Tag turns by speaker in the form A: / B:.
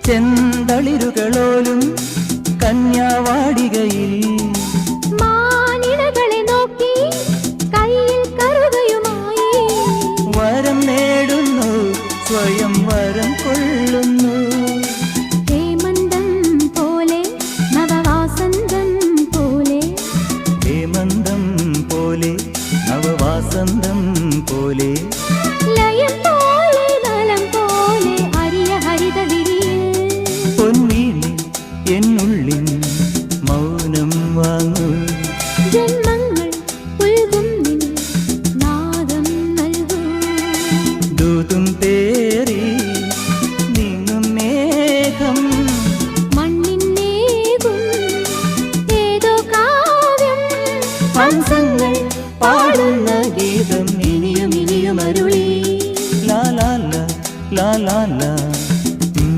A: ചെന്തളിരുകളോലും കന്യാവാടികയിൽ
B: മാനിടകളെ നോക്കി കയ്യിൽ കറുകയുമായി
A: വരം നേടുന്നു സ്വയം വരം കൊള്ളുന്നു
B: ഹേമന്തം പോലെ നവവാസന്തം പോലെ
A: ഹേമന്തം പോലെ നവവാസന്തം പോലെ
B: ലയം പോലെ നലം പോലെ അരിയ ഹരിത വിരിയിൽ
A: പൊൻവീണി എന്നുള്ളിൽ മൗനം വാങ്ങൂ
B: ജന്മങ്ങൾ പുൽകും നിൻ നാദം നൽകൂ
A: ദൂതും പേറി നീങ്ങും മേഘം
B: മണ്ണിന്നേകും ഏതോ കാവ്യം